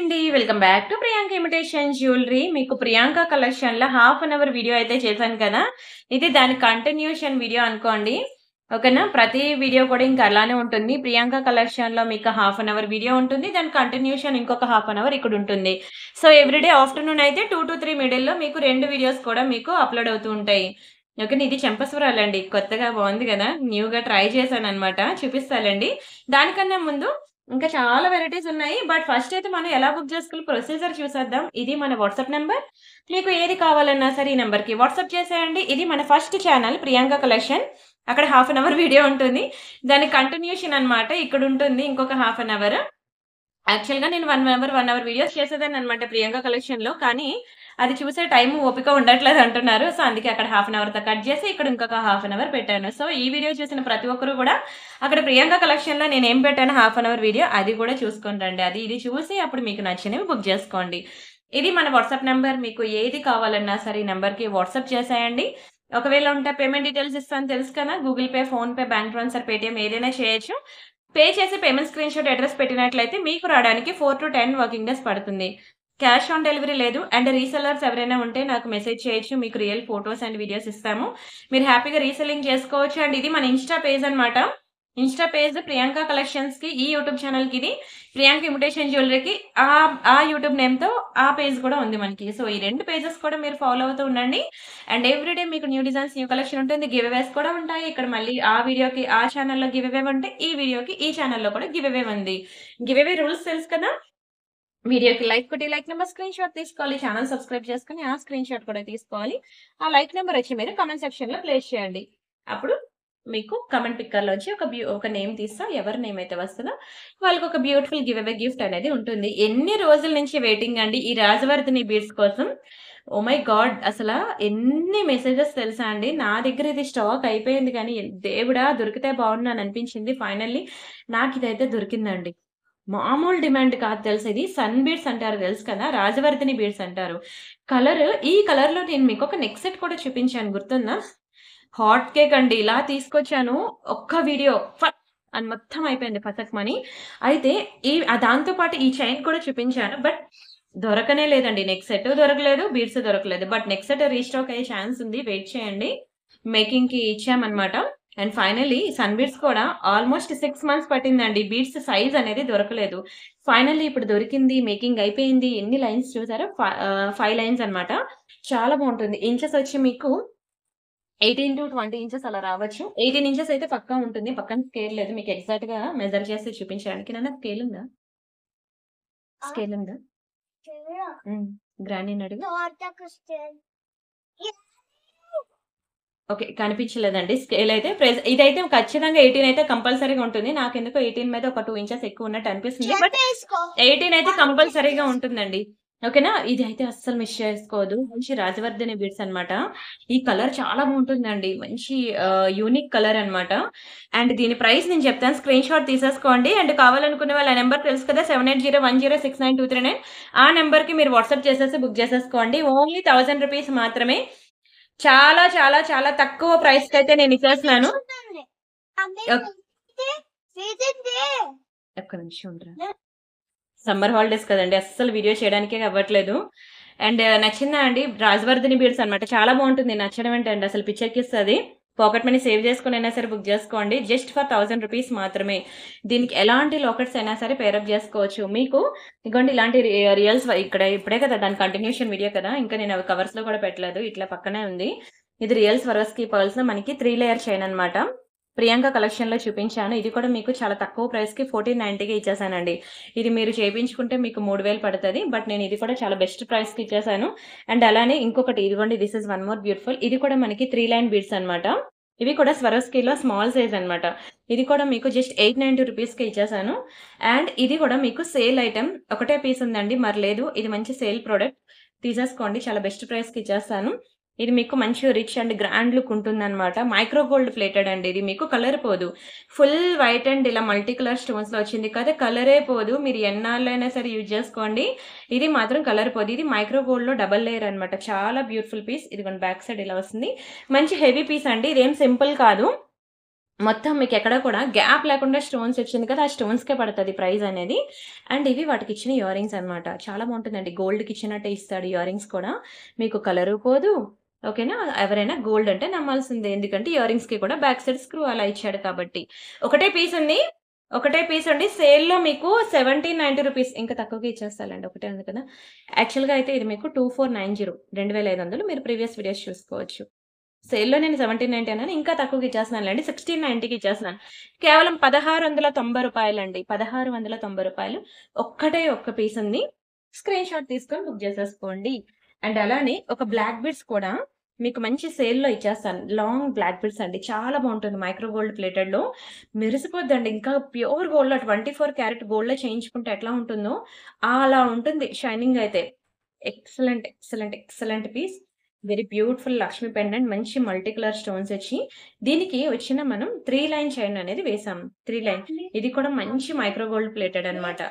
అండి. Welcome back to Priyanka imitation jewellery. మీకు ప్రియాంక కలెక్షన్‌లో హాఫ్ అన్ అవర్ వీడియో అయితే చేశాను కదా! ఇది దాని కంటిన్యూషన్ వీడియో అనుకోండి. ఓకేనా? ప్రతి వీడియో కూడా ఇంకా అలానే ఉంటుంది. ప్రియాంక కలెక్షన్‌లో మీకు హాఫ్ అన్ అవర్ వీడియో ఉంటుంది. దాని కంటిన్యూషన్ ఇంకొక హాఫ్ అన్ అవర్ ఇక్కడుంటుంది. సో, ఎవ్రీడే ఆఫ్టర్‌నూన్ అయితే 2-3 మిడిల్‌లో మీకు 2 వీడియోస్ కూడా మీకు అప్‌లోడ్ అవుతూ ఉంటాయి. ఓకేనా? ఇది చెంపస్వరాలండి. కొత్తగా బావుంది గదా! న్యూగా ట్రై చేశాననమాట. చూపిస్తాలెండి. దానికన్నా ముందు ఇంకా చాలా వెరైటీస్ ఉన్నాయి. బట్ ఫస్ట్ అయితే మనం ఎలా బుక్ చేసుకోవాలి ప్రొసీజర్ చూసేద్దాం. ఇది మన వాట్సాప్ నంబర్. మీకు ఏది కావాలన్నా సరే ఈ నంబర్‌కి వాట్సాప్ చేసేయండి. ఇది మన ఫస్ట్ ఛానల్ ప్రియాంక కలెక్షన్. అక్కడ హాఫ్ అన్ అవర్ వీడియో ఉంటుంది. దాని కంటిన్యూషన్ అన్నమాట. ఇక్కడుంటుంది ఇంకొక హాఫ్ అన్ అవర్. యాక్చువల్‌గా నేను 1 అవర్ వీడియోస్ చేసేదాన్ననమాట ప్రియాంక కలెక్షన్‌లో. కానీ అది చూసే టైము, ఓపిక ఉండట్లేదు అంటున్నారు. సో, అందుకే అక్కడ హాఫ్ అన్ అవర్‌తో కట్ చేసి ఇక్కడ ఇంకొక హాఫ్ అన్ అవర్ పెట్టాను. సో, ఈ వీడియో చూసిన ప్రతి ఒక్కరు కూడా అక్కడ ప్రియాంక కలెక్షన్‌లో నేనేం పెట్టానో హాఫ్ అన్ అవర్ వీడియో అది కూడా చూసుకొని రండి. అది ఇది చూసి అప్పుడు మీకు నచ్చినవి బుక్ చేసుకోండి. ఇది మన వాట్సాప్ నంబర్. మీకు ఏది కావాలన్నా సరే ఈ నంబర్‌కి వాట్సాప్ చేసేయండి. ఒకవేళ ఉంటే పేమెంట్ డీటెయిల్స్ ఇస్తాను తెలుసు కదా! Google pay, PhonePe, bank transfer, Paytm ఏదైనా చేయొచ్చు. పే చేసి పేమెంట్ స్క్రీన్‌షాట్ అడ్రెస్ పెట్టినట్లయితే మీకు రావడానికి 4-10 వర్కింగ్ డేస్ పడుతుంది. క్యాష్ ఆన్ డెలివరీ లేదు. అండ్ రీసెల్లర్స్ ఎవరైనా ఉంటే నాకు మెసేజ్ చేయొచ్చు. మీకు రియల్ ఫోటోస్ అండ్ వీడియోస్ ఇస్తాము. మీరు హ్యాపీగా రీసెల్లింగ్ చేసుకోవచ్చు. అండ్ ఇది మన ఇన్‌స్టా పేజ్ అన్నమాట. ఇన్‌స్టా పేజ్ ప్రియాంక కలెక్షన్స్‌కి ఈ యూట్యూబ్ ఛానెల్‌కి ఇది ప్రియాంక ఇమిటేషన్ జ్యువెలరీకి ఆ యూట్యూబ్ నేమ్‌తో ఆ పేజ్ కూడా ఉంది మనకి. సో, ఈ 2 పేజెస్ కూడా మీరు ఫాలో అవుతూ ఉండండి. అండ్ ఎవ్రీడే మీకు న్యూ డిజైన్స్, న్యూ కలెక్షన్ ఉంటుంది. గివ్ అవేస్ కూడా ఉంటాయి. ఇక్కడ మళ్ళీ ఆ వీడియోకి ఆ ఛానెల్‌లో గివ్ అవే ఉంటే ఈ వీడియోకి ఈ ఛానెల్‌లో కూడా గివ్ అవే ఉంది. గివ్ అవే రూల్స్ తెలుసు కదా! వీడియోకి లైక్ కొట్టి లైక్ నంబర్ స్క్రీన్‌షాట్ తీసుకోవాలి. ఛానెల్ సబ్స్క్రైబ్ చేసుకొని ఆ స్క్రీన్‌షాట్ కూడా తీసుకోవాలి. ఆ లైక్ నంబర్ వచ్చి మీరు కామెంట్ సెక్షన్‌లో ప్లేస్ చేయండి. అప్పుడు మీకు కామెంట్ పిక్కర్‌లోంచి ఒక నేమ్ తీస్తా. ఎవరి నేమ్ అయితే వస్తదో వాళ్ళకి ఒక బ్యూటిఫుల్ గివ్ అవే గిఫ్ట్ అనేది ఉంటుంది. ఎన్ని రోజుల నుంచి వెయిటింగ్ అండి ఈ రాజవర్ధిని బీడ్స్ కోసం. Oh my God! అసలా ఎన్ని మెసేజెస్ తెలుసా అండి. నా దగ్గర ఇది స్టాక్ అయిపోయింది కానీ దేవుడా! దొరికితే బావుండు అని అనిపించింది. ఫైనల్లీ నాకిదైతే దొరికిందండి. మామూలు డిమాండ్ కాదు తెలుసా ఇది. సన్ బీడ్స్ అంటారు తెలుసు కదా! రాజవర్ధిని బీడ్స్ అంటారు. ఈ కలర్‌లో నేను మీకొక నెక్ సెట్ కూడా చూపించాను గుర్తుందా? హాట్ కేక్ అండి. ఇలా తీసుకొచ్చాను. ఒక్క వీడియో ఫట్ అని మొత్తం అయిపోయింది ఫసక్‌మని. అయితే దాంతో పాటు ఈ చైన్ కూడా చూపించాను. బట్ దొరకనే లేదండి. నెక్ సెట్ దొరకలేదు. బీడ్స్ దొరకలేదు. బట్ నెక్ సెట్ రీస్టాక్ అయ్యే ఛాన్స్ ఉంది. వెయిట్ చేయండి. మేకింగ్‌కి ఇచ్చామన్నమాట. అండ్ ఫైనల్లీ సన్ బీడ్స్ కూడా ఆల్‌మోస్ట్ 6 మంత్స్ పట్టిందండి. బీడ్స్ సైజ్ అనేది దొరకలేదు. ఫైనల్లీ ఇప్పుడు దొరికింది. మేకింగ్ అయిపోయింది. ఎన్ని లైన్స్ చూసారా? 5 లైన్స్ అన్నమాట. చాలా బావుంటుంది. ఇంచెస్ వచ్చి మీకు 18-20 ఇంచెస్ అలా రావచ్చు. 18 ఇంచెస్ అయితే పక్కా ఉంటుంది. పక్కన స్కేల్ లేదు. మీకు ఎగ్జాక్ట్‌గా మెజర్ చేసి చూపించడానికి. నాన్న స్కేల్ ఉందా? స్కేల్ ఉందా? హ్మ్. గ్రానీని అడుగు. ఓకే. కనిపించలేదండి. స్కేల్ అయితే ఇదైతే ఖచ్చితంగా 18 అయితే కంపల్సరీగా ఉంటుంది. నాకెందుకో 18 మీద ఒక 2 ఇంచెస్ ఎక్కువ ఉన్నట్టు అనిపిస్తుంది. బట్ 18 అయితే కంపల్సరీగా ఉంటుందండి. ఓకేనా? ఇదైతే అస్సలు మిస్ చేసుకోవద్దు. మంచి రాజవర్ధని బీడ్స్ అన్నమాట. ఈ కలర్ చాలా బావుంటుందండి. మంచి యూనిక్ కలర్ అన్నమాట. అండ్ దీని ప్రైస్ నేను చెప్తాను. స్క్రీన్‌షాట్ తీసేసుకోండి. అండ్ కావాలనుకునే వాళ్ళ నంబర్ తెలుసు కదా! 7801069239 ఆ నంబర్‌కి మీరు వాట్సాప్ చేసేసి బుక్ చేసేసుకోండి. ఓన్లీ 1000 రూపీస్ మాత్రమే. చాలా చాలా చాలా తక్కువ ప్రైస్‌కైతే నేనిచ్చేస్తున్నాను. ఒక్ ఒక్క నిమిషం ఉండరా. సమ్మర్ హాలిడేస్ కదండీ! అస్సలు వీడియో చేయడానికే అవ్వట్లేదు. అండ్ నచ్చిందా అండి? రాజవర్ధిని బీడ్స్ అన్నమాట. చాలా బావుంటుంది. నచ్చడం ఏంటండి అసలు పిచ్చెక్కిస్తది. పాకెట్ మనీ సేవ్ చేసుకొనైనా సరే బుక్ జేసుకోండి. జస్ట్ ఫర్ 1000 రూపీస్ మాత్రమే. దీనికి ఎలాంటి లాకెట్స్ అయినా సరే పేరప్ జేసుకోవచ్చు. మీకు ఇగోండి ఇలాంటి రియల్స్ ఇక్కడ ఇప్పుడే కదా దాని కంటిన్యూషన్ వీడియో కదా! ఇంకా నేను అవి కవర్స్‌లో కూడా పెట్టలేదు. ఇట్లా పక్కనే ఉంది. ఇది రియల్ స్వరోస్‌కి పర్ల్స్‌లో మనకి 3 లేయర్ చైన్ అన్నమాట. ప్రియాంక కలెక్షన్‌లో చూపించాను. ఇది కూడా మీకు చాలా తక్కువ ప్రైస్‌కి 1490కి ఇచ్చేసానండి. ఇది మీరు చేపించుకుంటే మీకు 3000 పడతది. బట్ నేను ఇది కూడా చాలా బెస్ట్ ప్రైస్‌కి ఇచ్చేసాను. అండ్ అలానే ఇంకొకటి ఇదిగోండి this is one more beautiful. ఇది కూడా మనకి 3 లైన్ బీడ్స్ అన్నమాట. ఇవి కూడా స్వరోస్‌కిలో స్మాల్ సైజ్ అన్నమాట. ఇది కూడా మీకు జస్ట్ 890 రూపీస్‌కే ఇచ్చేసాను. అండ్ ఇది కూడా మీకు సేల్ ఐటెమ్. ఒకటే పీస్ ఉందండి. మరి లేదు. ఇది మంచి సేల్ ప్రొడక్ట్. తీసేసుకోండి. చాలా బెస్ట్ ప్రైస్‌కి ఇచ్చేస్తాను. ఇది మీకు మంచి రిచ్ అండ్ గ్రాండ్ లుక్ ఉంటుందన్నమాట. మైక్రో గోల్డ్ ప్లేటెడ్ అండి ఇది. మీకు కలర్ పోదు. ఫుల్ వైట్ అండ్ ఇలా మల్టీ కలర్ స్టోన్స్‌లో వచ్చింది కదా! కలరే పోదు. మీరు ఎన్నాళ్ళైనా సరే యూజ్ చేసుకోండి. ఇది మాత్రం కలర్ పోదు. ఇది మైక్రో గోల్డ్‌లో డబుల్ లేయర్ అన్నమాట. చాలా బ్యూటిఫుల్ పీస్. ఇదిగోండి బ్యాక్ సైడ్ ఇలా వస్తుంది. మంచి హెవీ పీస్ అండి. ఇదేం సింపుల్ కాదు. మొత్తం మీకెక్కడ కూడా గ్యాప్ లేకుండా స్టోన్స్ వచ్చింది కదా! ఆ స్టోన్స్‌కే పడతది ప్రైజ్ అనేది. అండ్ ఇవి వాటికిచ్చిన ఇయర్ రింగ్స్ అనమాట. చాలా బావుంటుందండి. గోల్డ్‌కిచ్చినట్టే ఇస్తాడు ఇయర్ రింగ్స్ కూడా. మీకు కలరు పోదు. ఓకేనా? ఎవరైనా గోల్డ్ అంటే నమ్మాల్సిందే. ఎందుకంటే ఇయర్ రింగ్స్‌కి కూడా బ్యాక్ సైడ్ స్క్రూ అలా ఇచ్చాడు కాబట్టి. ఒకటే పీస్ ఉంది. ఒకటే పీస్ అండి. సేల్‌లో మీకు రూ. 1790 ఇంకా తక్కువకే ఇచ్చేస్తాలెండి. ఒకటే ఉంది కదా! యాక్చువల్‌గా అయితే ఇది మీకు 2490 2500 మీరు ప్రీవియస్ వీడియోస్ చూసుకోవచ్చు. సేల్‌లో నేను 1790 అన్నాను. ఇంకా తక్కువకి ఇచ్చేస్తున్నానులెండి. 1690కి ఇచ్చేస్తున్నాను. కేవలం రూ. 1690 అండి. రూ. 1690 ఒక్కటే ఒక్క పీస్ ఉంది. స్క్రీన్ షాట్ తీసుకొని బుక్ చేసేసుకోండి. అండ్ అలానే ఒక బ్లాక్ బీడ్స్ కూడా మీకు మంచి సేల్‌లో ఇచ్చేస్తాను. లాంగ్ బ్లాక్ బీడ్స్ అండి. చాలా బావుంటుంది. మైక్రో గోల్డ్ ప్లేటెడ్‌లో మెరిసిపోద్దండి. ఇంకా ప్యూర్ గోల్డ్‌లో 24 క్యారెట్ గోల్డ్‌లో చేయించుకుంటే ఎట్లా ఉంటుందో అలా ఉంటుంది షైనింగ్ అయితే. Excellent, excellent, excellent piece. Very beautiful Lakshmi pendant మంచి మల్టీ కలర్ స్టోన్స్ వచ్చి, దీనికి వచ్చిన మనం 3 లైన్ చైన్ అనేది వేసాం. 3 లైన్. ఇది కూడా మంచి మైక్రో గోల్డ్ ప్లేటెడ్ అన్నమాట.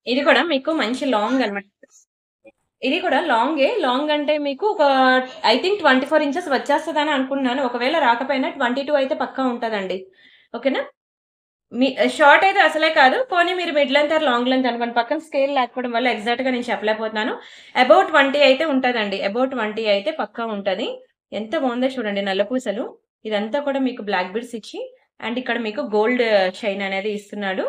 ఇది కూడా మీకు మంచి లాంగ్ అన్నమాట. ఇది కూడా లాంగే. లాంగ్ అంటే మీకు ఒక ఐ థింక్ 24 ఇంచెస్ వచ్చేస్తదని అనుకుంటున్నాను. ఒకవేళ రాకపోయినా 22 అయితే పక్కా ఉంటదండి. ఓకేనా? మీ షార్ట్ అయితే అసలే కాదు. పోనీ మీరు mid length or long length అనుకోండి. పక్కన స్కేల్ లేకపోవడం వల్ల ఎగ్జాక్ట్‌గా నేను చెప్పలేకపోతున్నాను. అబౌట్ 20 అయితే ఉంటదండి. అబౌట్ 20 అయితే పక్కా ఉంటది. ఎంత బావుందో చూడండి నల్ల పూసలు. ఇదంతా కూడా మీకు బ్లాక్ బీడ్స్ ఇచ్చి అండ్ ఇక్కడ మీకు గోల్డ్ చైన్ అనేది ఇస్తున్నాడు.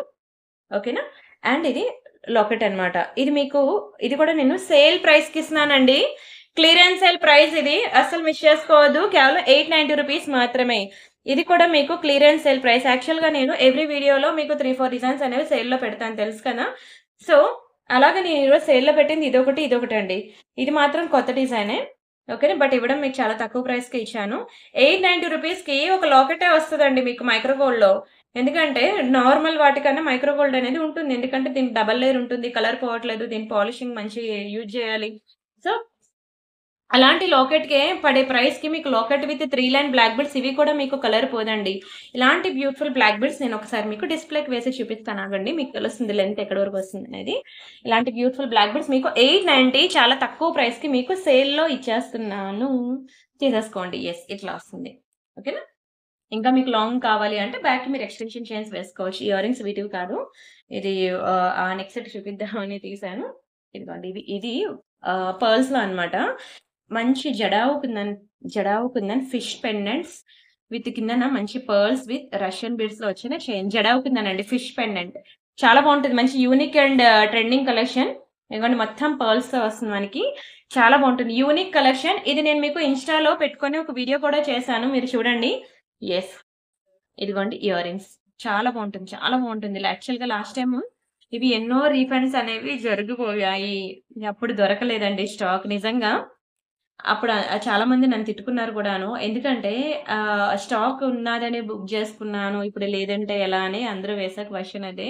ఓకేనా? అండ్ ఇది లాకెట్ అన్నమాట. ఇది మీకు ఇది కూడా నేను సేల్ ప్రైస్‌కి ఇస్తున్నానండి. క్లియరెన్స్ సేల్ ప్రైస్ ఇది. అస్సలు మిస్ చేసుకోవద్దు. కేవలం రూ. 890 మాత్రమే. ఇది కూడా మీకు క్లియరెన్స్ సేల్ ప్రైస్. యాక్చువల్‌గా నేను ఎవ్రీ వీడియోలో మీకు 3, 4 డిజైన్స్ అనేవి సేల్‌లో పెడతాను తెలుసు కదా! సో, అలాగే నేను ఈరోజు సేల్‌లో పెట్టింది ఇదొకటి, ఇదొకటండి. ఇది మాత్రం కొత్త డిజైనే. ఓకేనా? బట్ ఇవ్వడం మీకు చాలా తక్కువ ప్రైస్‌కే ఇచ్చాను. రూ. 890కి ఒక లాకెటే వస్తదండి మీకు మైక్రో గోల్డ్‌లో. ఎందుకంటే నార్మల్ వాటికన్నా మైక్రో గోల్డ్ అనేది ఉంటుంది. ఎందుకంటే దీనికి డబుల్ లేయర్ ఉంటుంది. కలర్ పోవట్లేదు. దీని పాలిషింగ్ మంచి యూజ్ చేయాలి. సో, అలాంటి లాకెట్‌కే పడే ప్రైస్‌కి మీకు locket with 3 line black beads ఇవి కూడా మీకు కలర్ పోదండి. ఇలాంటి బ్యూటిఫుల్ బ్లాక్ బీడ్స్ నేను ఒకసారి మీకు డిస్‌ప్లేకి వేసి చూపిస్తాను ఆగండి. మీకు తెలుస్తుంది లెంత్ ఎక్కడి వరకు వస్తుందనేది. ఇలాంటి బ్యూటిఫుల్ బ్లాక్ బీడ్స్ మీకు 890 చాలా తక్కువ ప్రైస్‌కి మీకు సేల్‌లో ఇచ్చేస్తున్నాను. తీసేసుకోండి. యెస్ ఇట్లా వస్తుంది. ఓకేనా? ఇంకా మీకు లాంగ్ కావాలి అంటే బ్యాక్‌కి మీరు ఎక్స్‌టెన్షన్ చైన్స్ వేసుకోవచ్చు. ఇయర్ రింగ్స్ వీటివి కాదు. ఇది ఆ నెక్ సెట్ చూపిద్దామని తీశాను. ఇదిగోండి ఇది పర్ల్స్‌లో అన్నమాట. మంచి jadau kundan fish pendants with కిందన మంచి పర్ల్స్ విత్ రష్యన్ బీడ్స్‌లో వచ్చిన చైన్. జడావు కుందన్ అండి ఫిష్ పెండెంట్. చాలా బావుంటది. మంచి యూనిక్ అండ్ ట్రెండింగ్ కలెక్షన్. ఇదిగోండి మొత్తం పర్ల్స్‌తో వస్తుంది మనకి. చాలా బావుంటుంది. Unique collection. ఇది నేను మీకు ఇన్‌స్టాలో పెట్టుకొని ఒక వీడియో కూడా చేశాను. మీరు చూడండి. యెస్. ఇదిగోండి ఇయర్ రింగ్స్. చాలా బావుంటుంది. చాలా బావుంటుంది. యాక్చువల్‌గా లాస్ట్ టైము ఇవి ఎన్నో రీఫండ్స్ అనేవి జరిగిపోయాయి. అప్పుడు దొరకలేదండి స్టాక్ నిజంగా. అప్పుడు చాలా మంది నన్ను తిట్టుకున్నారు కూడాను. ఎందుకంటే స్టాక్ ఉన్నాదనే బుక్ చేసుకున్నాను. ఇప్పుడు లేదంటే ఎలా అని అందరూ వేసే క్వెషన్ అదే.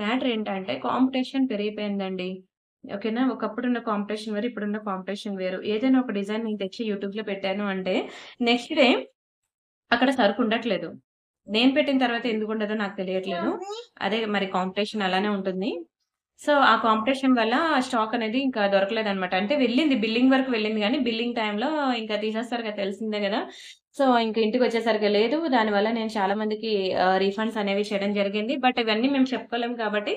మ్యాటర్ ఏంటంటే కాంపిటీషన్ పెరిగిపోయిందండి. ఓకేనా? ఒకప్పుడున్న కాంపిటీషన్ వేరు. ఇప్పుడున్న కాంపిటీషన్ వేరు. ఏదైనా ఒక డిజైన్ నేను తెచ్చి యూట్యూబ్‌లో పెట్టాను అంటే నెక్స్ట్ డే అక్కడ సరుకు ఉండట్లేదు. నేను పెట్టిన తర్వాత ఎందుకుండదో నాకు తెలియట్లేదు. అదే మరి కాంపిటీషన్ అలానే ఉంటుంది. సో, ఆ కాంపిటీషన్ వల్ల స్టాక్ అనేది ఇంకా దొరకలేదనమాట. అంటే వెళ్ళింది బిల్లింగ్ వరకు వెళ్ళింది గానీ, బిల్లింగ్ టైమ్‌లో ఇంకా తీసేస్తారు కదా! తెలిసిందే గదా! సో, ఇంక ఇంటికొచ్చేసరికి లేదు. దానివల్ల నేను చాలా మందికి రీఫండ్స్ అనేవి చేయడం జరిగింది. బట్ ఇవన్నీ మేము చెప్పుకోలేము కాబట్టి,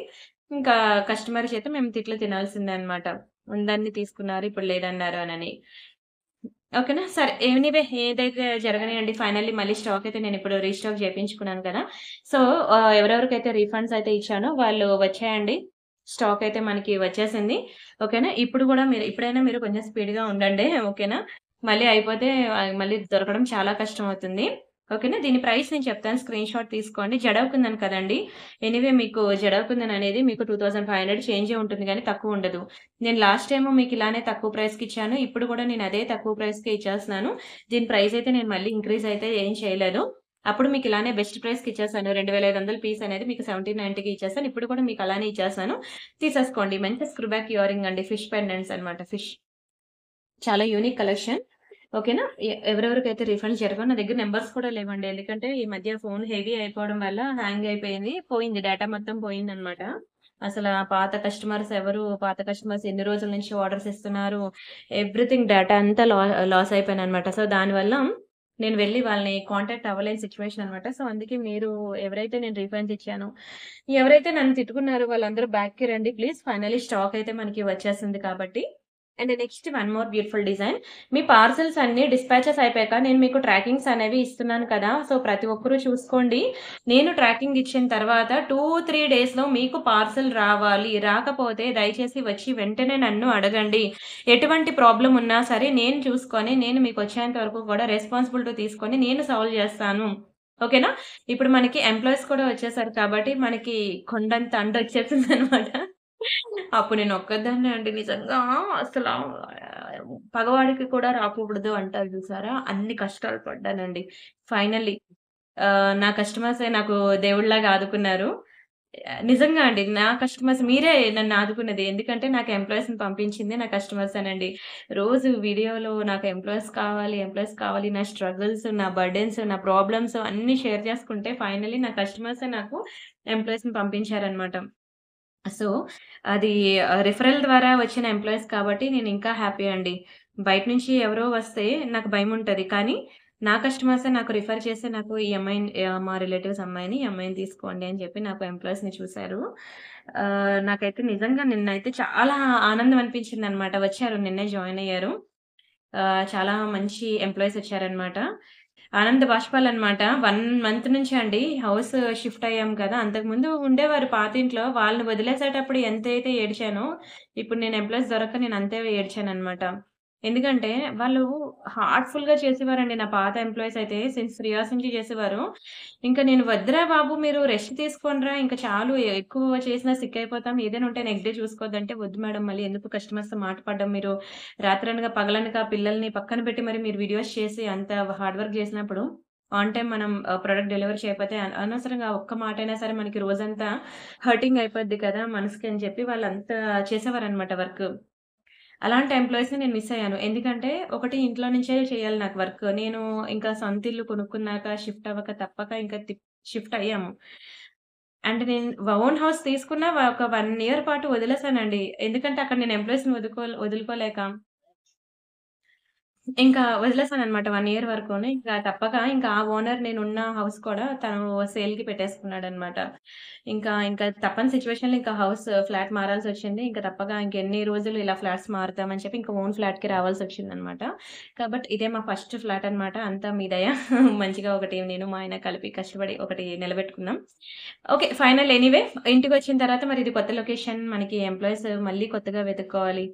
ఇంకా కస్టమర్ చేత మేము తిట్లు తినాల్సిందే అనమాట. ఉందని తీసుకున్నారు, ఇప్పుడు లేదన్నారు అనని. ఓకేనా. సరే ఎనీవే ఏదైతే జరగనియండి. ఫైనల్లీ మళ్ళీ స్టాక్ అయితే నేనిప్పుడు రీస్టాక్ చేపించుకున్నాను కదా! సో, ఎవరెవరికైతే రీఫండ్స్ అయితే ఇచ్చానో వాళ్ళు వచ్చాయండి. స్టాక్ అయితే మనకి వచ్చేసింది. ఓకేనా. ఇప్పుడు గూడా ఇప్పుడైనా మీరు కొంచెం స్పీడ్‌గా ఉండండి. ఓకేనా. మళ్ళీ అయిపోతే మళ్ళీ దొరకడం చాలా కష్టమవుతుంది. ఓకేనా. దీని ప్రైస్ నేను చెప్తాను స్క్రీన్‌షాట్ తీసుకోండి. జడవ్ కుందన్ కదండీ! ఎనీవే మీకు జడవ్ కుందన్ అనేది మీకు 2500 చేంజే ఉంటుంది గానీ తక్కువుండదు. నేను లాస్ట్ టైము మీకు ఇలానే తక్కువ ప్రైస్‌కిచ్చాను. ఇప్పుడు కూడా నేను అదే తక్కువ ప్రైస్‌కే ఇచ్చేస్తున్నాను. దీని ప్రైస్ అయితే నేను మళ్ళీ ఇంక్రీజ్ అయితే ఏం చేయలేదు. అప్పుడు మీకు ఇలానే బెస్ట్ ప్రైస్‌కి ఇచ్చేసాను. 2500 పీస్ అనేది మీకు 1790కి ఇచ్చేసాను. ఇప్పుడు కూడా మీకు అలానే ఇచ్చేస్తాను. తీసేసుకోండి. మంచి స్క్రూ బ్యాక్ ఇయర్ రింగ్ అండి. ఫిష్ పెండెంట్స్ అన్నమాట. చాలా యూనిక్ కలెక్షన్. ఓకేనా. ఎవరెవరికైతే రిఫండ్స్ జరగవో నా దగ్గర నంబర్స్ కూడా లేవండి. ఎందుకంటే ఈ మధ్య ఫోన్ హెవీ అయిపోవడం వల్ల హ్యాంగ్ అయిపోయింది. పోయింది. డేటా మొత్తం పోయిందన్నమాట. అసల పాత కస్టమర్స్ ఎన్ని రోజుల నుంచి ఆర్డర్స్ ఇస్తున్నారు. ఎవ్రీథింగ్ డేటా అంతా లాస్ అయిపోయానన్నమాట. సో, దానివల్ల నేను వెళ్లి వాళ్ళని కాంటాక్ట్ అవ్వలేని సిట్యుయేషన్ అన్నమాట. సో, అందుకే మీరు ఎవరైతే నేను రిఫరెన్స్ ఇచ్చానో, ఎవరైతే నన్ను తిట్టుకున్నారో వాళ్ళందరూ బ్యాక్‌కి రండి ప్లీజ్. ఫైనల్లీ స్టాక్ అయితే మనకి వచ్చేసింది కాబట్టి. And next one more beautiful design. Me parcels అన్నీ డిస్పాచెస్ అయిపోయాక నేను మీకు ట్రాకింగ్స్ అనేవి ఇస్తున్నాను కదా! సో, ప్రతి ఒక్కరు చూసుకోండి. నేను ట్రాకింగ్ ఇచ్చిన తర్వాత 2, 3 డేస్‌లో మీకు పార్సెల్ రావాలి. రాకపోతే దయచేసి వచ్చి వెంటనే నన్ను అడగండి. ఎటువంటి ప్రాబ్లమ్ ఉన్నా సరే నేను చూసుకొని, నేను మీకొచ్చేంత వరకు కూడా రెస్పాన్సిబిలిటీ తీసుకొని నేను సాల్వ్ చేస్తాను. ఓకేనా? ఇప్పుడు మనకి ఎంప్లాయీస్ కూడా వచ్చేసారు కాబట్టి మనకి కొండంత అండొచ్చేసిందనమాట. అప్పుడు నేనొక్కదాన్నే అండి నిజంగా అసలా పగవాడికి కూడా రాకూడదు అంటారు చూసారా? అన్ని కష్టాలు పడ్డానండి. ఫైనల్లీ నా కస్టమర్సే నాకు దేవుడిలాగా ఆదుకున్నారు. నిజంగా అండి. నా కస్టమర్స్ మీరే నన్ను ఆదుకున్నది. ఎందుకంటే నాకు ఎంప్లాయీస్‌ని పంపించింది నా కస్టమర్సేనండి. రోజు వీడియోలో నాకు ఎంప్లాయీస్ కావాలి, ఎంప్లాయీస్ కావాలి. నా స్ట్రగుల్స్, నా బర్డెన్స్, నా ప్రాబ్లమ్స్ అన్నీ షేర్ చేసుకుంటే ఫైనల్లీ నా కస్టమర్సే నాకు ఎంప్లాయీస్‌ని పంపించారనమాట. సో, అది రిఫరల్ ద్వారా వచ్చిన ఎంప్లాయీస్ కాబట్టి నేనింకా హ్యాపీ అండి. బయట నుంచి ఎవరో వస్తే నాకు భయముంటది. కానీ నా కస్టమర్సే నాకు రిఫర్ చేసి నాకు ఈ అమ్మాయిని మా రిలేటివ్స్ అమ్మాయిని, ఈ అమ్మాయిని తీసుకోండి అని చెప్పి నాకు ఎంప్లాయీస్‌ని చూసారు. నాకైతే నిజంగా నిన్నైతే చాలా ఆనందం అనిపించిందనమాట. వచ్చారు నిన్నే జాయిన్ అయ్యారు. చాలా మంచి ఎంప్లాయీస్ వచ్చారనమాట. ఆనంద బాష్పాలనమాట. 1 మంత్ నుంచి అండి హౌస్ షిఫ్ట్ అయ్యాం కదా! అంతకుముందు ఉండేవారు పాతింట్లో. వాళ్ళని వదిలేసేటప్పుడు ఎంతైతే ఏడ్చానో, ఇప్పుడు నేను ఎంప్లాయీస్ దొరక్క నేను అంతే ఏడ్చాననమాట. ఎందుకంటే వాళ్ళు హార్ట్‌ఫుల్‌గా చేసేవారండి. నా పాత ఎంప్లాయీస్ అయితే సిన్స్ 3 ఇయర్స్ నుంచి చేసేవారు. ఇంక నేను "వద్దురా బాబు మీరు రెస్ట్ తీసుకోండిరా ఇంక చాలు ఎక్కువ చేసినా సిక్ అయిపోతాం. ఏదైనా ఉంటే నెక్స్ట్ డే చూసుకోవద్దంటే" "వద్దు మేడం మళ్ళీ ఎందుకు కస్టమర్స్‌తో మాట పడడం మీరు రాత్రనక పగలనక పిల్లల్ని పక్కన పెట్టి మరి మీరు వీడియోస్ చేసి అంత హార్డ్ వర్క్ చేసినప్పుడు ఆన్ టైమ్ మనం ప్రొడక్ట్ డెలివరీ చేయకపోతే అనవసరంగా ఒక్క మాటైనా సరే మనకి రోజంతా హర్టింగ్ అయిపోద్ది కదా! మనసుకి అని చెప్పి వాళ్ళంతా చేసేవారనమాట వర్క్. అలాంటి ఎంప్లాయీస్‌ని నేను మిస్ అయ్యాను. ఎందుకంటే ఒకటి ఇంట్లో నుంచే చేయాలి నాకు వర్క్. నేను ఇంకా సొంత ఇల్లు కొనుక్కున్నాక షిఫ్ట్ అవ్వక తప్పక ఇంకా షిఫ్ట్ అయ్యాము. అండ్ నేను ఓన్ హౌస్ తీసుకున్న ఒక 1 ఇయర్ పాటు వదిలేసానండి. ఎందుకంటే అక్కడ నేను ఎంప్లాయీస్‌ని వదులుకోలేక ఇంకా వదిలేసాననమాట 1 ఇయర్ వరకుని. ఇంకా తప్పక ఇంకా ఆ ఓనర్ నేనున్న హౌస్ కూడా తను సేల్‌కి పెట్టేసుకున్నాడనమాట. ఇంకా తప్పని సిట్యుయేషన్‌లో ఇంకా ఫ్లాట్ మారాల్సొచ్చింది. ఇంక తప్పక ఇంకెన్ని రోజులు ఇలా ఫ్లాట్స్ మారుతామని చెప్పి ఇంక ఓన్ ఫ్లాట్‌కి రావాల్సొచ్చిందనమాట. కాబట్టి ఇదే మా ఫస్ట్ ఫ్లాట్ అనమాట. అంతా మీ దయ. మంచిగా ఒకటి నేను మా ఆయన కలిపి కష్టపడి ఒకటి నిలబెట్టుకున్నాం. ఓకే. ఎనీవే ఇంటికొచ్చిన తర్వాత మరి ఇది కొత్త లొకేషన్ మనకి ఎంప్లాయీస్ మళ్ళీ కొత్తగా వెతుక్కోవాలి.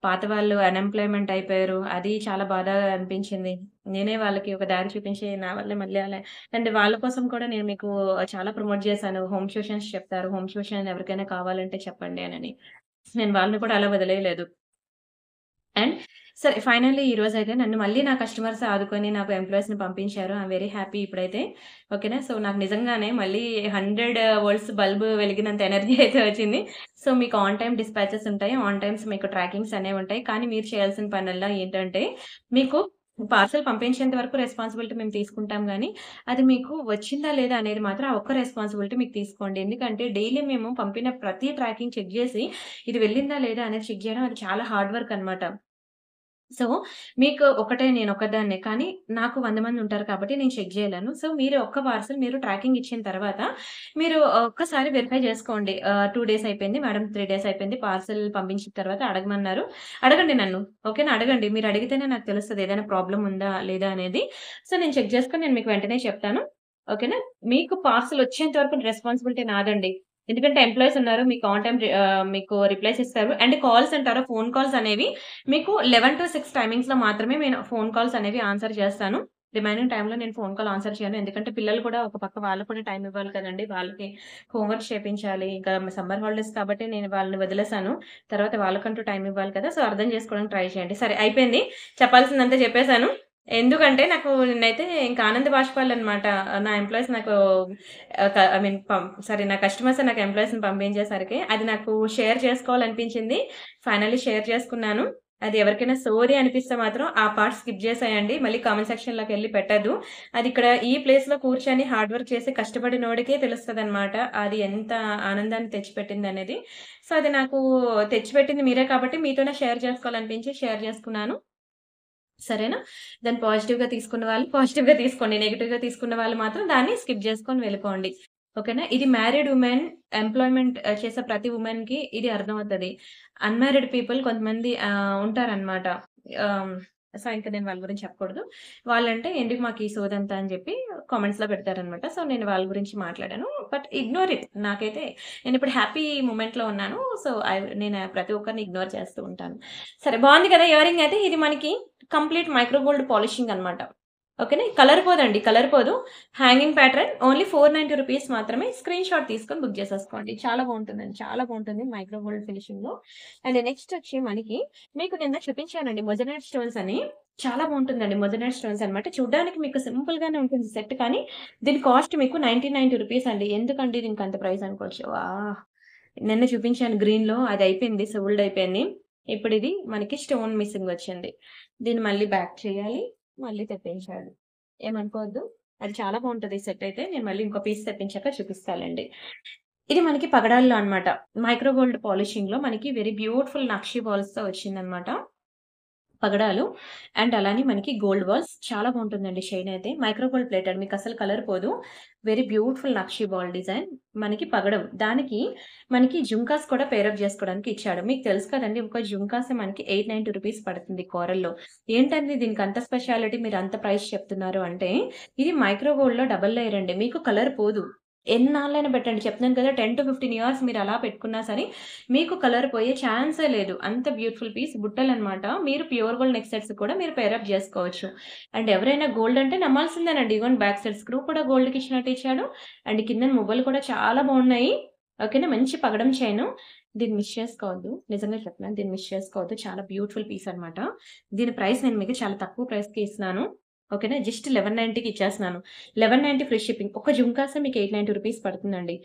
పాత వాళ్ళు అన్‌ఎంప్లాయ్‌మెంట్ అయిపోయారు. అది చాలా బాధగా అనిపించింది. నేనే వాళ్ళకి ఒక దారి చూపించి నా వల్లే మళ్ళీ అలా అండ్ వాళ్ళ కోసం కూడా నేను మీకు చాలా ప్రమోట్ చేశాను. హోమ్ ట్యూషన్స్ చెప్తారు. హోమ్ ట్యూషన్ ఎవరికైనా కావాలంటే చెప్పండి అనని. నేను వాళ్ళని కూడా అలా వదిలేయలేదు. అండ్ సరే ఫైనల్లీ ఈరోజైతే నన్ను మళ్ళీ నా కస్టమర్స్ ఆదుకొని నాకు ఎంప్లాయీస్‌ని పంపించారు. ఐయామ్ వెరీ హ్యాపీ ఇప్పుడైతే. ఓకేనా. సో, నాకు నిజంగానే మళ్ళీ 100 వోల్ట్స్ బల్బ్ వెలిగినంత ఎనర్జీ అయితే వచ్చింది. సో, మీకు ఆన్ టైమ్ డిస్పాచెస్ ఉంటాయి. ఆన్ టైమ్స్ మీకు ట్రాకింగ్స్ అనేవుంటాయి. కానీ మీరు చేయాల్సిన పనల్లా ఏంటంటే, మీకు పార్సెల్ పంపించేంత వరకు రెస్పాన్సిబిలిటీ మేము తీసుకుంటాం గానీ, అది మీకు వచ్చిందా లేదా అనేది మాత్రం ఆ ఒక్క రెస్పాన్సిబిలిటీ మీకు తీసుకోండి. ఎందుకంటే డైలీ మేము పంపిన ప్రతి ట్రాకింగ్ చెక్ జేసి, ఇది వెళ్ళిందా లేదా అనేది చెక్ జేయడం అది చాలా హార్డ్ వర్క్ అనమాట. సో, మీకు ఒకటే నేనొక్కదాన్నే. కానీ నాకు 100 మందుంటారు కాబట్టి నేను చెక్ జేయలేను. సో, మీరు ఒక్క పార్సెల్ మీరు ట్రాకింగ్ ఇచ్చిన తర్వాత మీరు ఒక్కసారి వెరిఫై జేసుకోండి. 2 డేస్ అయిపోయింది మేడం 3 డేస్ అయిపోయింది. పార్సెల్ పంపించిన తర్వాత అడగమన్నారు. అడగండి నన్ను. ఓకేనా? అడగండి. మీరు అడిగితేనే నాకు తెలుస్తది ఏదైనా ప్రాబ్లమ్ ఉందా? లేదా? అనేది. సో, నేను చెక్ జేసుకొని నేను మీకు వెంటనే చెప్తాను. ఓకేనా? మీకు పార్సెల్ వచ్చేంత వరకు రెస్పాన్సిబిలిటీ నాదండి. ఎందుకంటే ఎంప్లాయీస్ ఉన్నారు. మీకు ఆన్ టైమ్ మీకు రిప్లైస్ ఇస్తారు. అండ్ కాల్స్ అంటారా ఫోను కాల్స్ అనేవి మీకు 11-6 టైమింగ్స్‌లో మాత్రమే నేను ఫోను కాల్స్ అనేవి ఆన్సర్ చేస్తాను. రిమైనింగ్ టైమ్‌లో నేను ఫోను కాల్ ఆన్సర్ చేయను. ఎందుకంటే పిల్లలు కూడా ఒక పక్క వాళ్ళకి కూడా టైమ్ ఇవ్వాలి కదండీ! వాళ్ళకి హోమ్ వర్క్స్ చేపించాలి. ఇంకా సమ్మర్ హాలిడేస్ కాబట్టి నేను వాళ్ళని వదిలేసాను. తర్వాత వాళ్ళకంటూ టైమ్ ఇవ్వాలి కదా! సో, అర్థం చేసుకోవడానికి ట్రై చేయండి. సరే అయిపోయింది. చెప్పాల్సిందంతా చెప్పేసాను. ఎందుకంటే నాకు నిన్నైతే ఇంకా ఆనంద బాష్పాలనమాట. నా ఎంప్లాయీస్ నాకు ఐ మీన్ సారీ నా కస్టమర్సే నాకు ఎంప్లాయీస్‌ని పంపించేసరికి అది నాకు షేర్ చేసుకోవాలనిపించింది. ఫైనల్లీ షేర్ చేసుకున్నాను. అది ఎవరికైనా సోది అనిపిస్తే మాత్రం ఆ పార్ట్ స్కిప్ చేసేయండి. మళ్ళీ కామెంట్ సెక్షన్‌లోకెళ్ళి పెట్టొద్దు. అది ఇక్కడ ఈ ప్లేస్‌లో కూర్చొని హార్డ్ వర్క్ చేసి కష్టపడినోడికే తెలుస్తదనమాట. అది ఎంత ఆనందాన్ని తెచ్చిపెట్టిందనేది. సో, అది నాకు తెచ్చిపెట్టింది మీరే కాబట్టి మీతోనే షేర్ చేసుకోవాలనిపించి షేర్ చేసుకున్నాను. సరేనా? దాన్ని పాజిటివ్‌గా తీసుకున్న వాళ్ళు పాజిటివ్‌గా తీసుకోండి. నెగెటివ్‌గా తీసుకున్న వాళ్ళు మాత్రం దాన్ని స్కిప్ జేసుకొని వెళ్ళిపోండి. ఓకేనా? ఇది మ్యారీడ్ వుమెన్ ఎంప్లాయ్‌మెంట్ చేసే ప్రతి వుమెన్‌కి ఇది అర్థమవుతది. అన్‌మ్యారీడ్ పీపుల్ కొంతమంది ఉంటారనమాట. ఆహ్, సో, ఇంక నేను వాళ్ళ గురించి చెప్పకూడదు. వాళ్ళంటే ఎందుకు మాకు ఈ సోదంతా అని జెప్పి కామెంట్స్‌లో పెడతారనమాట. సో, నేను వాళ్ళ గురించి మాట్లాడాను. But ignore it. నాకైతే నేనిప్పుడు హ్యాపీ మూమెంట్‌లో ఉన్నాను. సో, నేను ప్రతి ఒక్కరిని ఇగ్నోర్ చేస్తూ ఉంటాను. సరే బావుంది కదా! ఇయర్ రింగ్ అయితే ఇది మనకి కంప్లీట్ మైక్రో గోల్డ్ పాలిషింగ్ అనమాట. ఓకేనా? కలర్ పోదండి. కలర్ పోదు. హ్యాంగింగ్ ప్యాటర్న్ ఓన్లీ ₹490 మాత్రమే. స్క్రీన్ షాట్ తీసుకొని బుక్ చేసేసుకోండి. చాలా బావుంటుందండి. చాలా బావుంటుంది మైక్రో గోల్డ్ ఫినిషింగ్‌లో. అండ్ నెక్స్ట్ వచ్చి మనకి మీకు నిన్న చూపించానండి మొజనైట్ స్టోన్స్ అని. చాలా బావుంటుందండి. మొజనైట్ స్టోన్స్ అనమాట. చూడ్డానికి మీకు సింపుల్‌గానే ఉంటుంది సెట్ కానీ దీని కాస్ట్ మీకు ₹99 అండి. ఎందుకండి దీనికి అంత ప్రైస్ అనుకోవచ్చు. నిన్న చూపించాను గ్రీన్‌లో అది అయిపోయింది. సోల్డ్ అయిపోయింది. ఇప్పుడిది మనకి స్టోన్ మిస్సింగ్ వచ్చింది. దీన్ని మళ్ళీ బ్యాక్ చేయాలి. మళ్ళీ తెప్పించాలి. ఏమనుకోవద్దు. అది చాలా బావుంటది సెట్ అయితే. నేను మళ్ళీ ఇంకో పీస్ తెప్పించాక చూపిస్తాలెండి. ఇది మనకి పగడాల్లో అన్నమాట. మైక్రో గోల్డ్ పాలిషింగ్‌లో మనకి వెరీ బ్యూటిఫుల్ నక్షి బాల్స్‌తో వచ్చిందన్నమాట. పగడాలు అండ్ అలానే మనకి గోల్డ్ బాల్స్ చాలా బావుంటుందండి షైన్ అయితే. మైక్రో గోల్డ్ ప్లేటెడ్ మీకసలు కలర్ పోదు. వెరీ బ్యూటిఫుల్ నక్షి బాల్ డిజైన్. మనకి పగడం. దానికి మనకి జుంకాస్ కూడా పేరప్ జేసుకోవడానికి ఇచ్చాడు. మీకు తెలుసు కదండీ! ఒక జుంకాసే మనకి ₹890 పడుతుంది కోరల్‌లో. ఏంటండి దీనికి అంత స్పెషాలిటీ మీరంత ప్రైస్ చెప్తున్నారు అంటే, ఇది మైక్రో గోల్డ్‌లో డబుల్ లేయర్ అండి. మీకు కలర్ పోదు. ఎన్నాళ్ళైనా పెట్టండి. చెప్తున్నాను కదా! 10-15 ఇయర్స్ మీరలా పెట్టుకున్నా సరే, మీకు కలర్ పోయే ఛాన్సే లేదు. అంత బ్యూటిఫుల్ పీస్ బుట్టలనమాట. మీరు ప్యూర్ గోల్డ్ నెక్ సెట్స్ కూడా మీరు పేరప్ జేసుకోవచ్చు. అండ్ ఎవరైనా గోల్డ్ అంటే నమ్మాల్సిందేనండి. ఇగోండి బ్యాక్ సైడ్ స్క్రూ కూడా గోల్డ్‌కి ఇచ్చినట్టు ఇచ్చాడు. అండ్ కిందన మువ్వలు కూడా చాలా బావున్నాయి. ఓకేనా? మంచి పగడం చైను. దీన్ని మిస్ చేసుకోవద్దు. నిజంగా చెప్తున్నాను. దీన్ని మిస్ చేసుకోవద్దు. చాలా బ్యూటిఫుల్ పీస్ అనమాట. దీని ప్రైస్ నేను మీకు చాలా తక్కువ ప్రైస్‌కి ఇస్తున్నాను. ఓకేనా? జస్ట్ 1190కి ఇచ్చేస్తున్నాను. 1190 ఫ్రీ షిప్పింగ్. ఒక జుంకాసే మీకు ₹890 పడుతుందండి.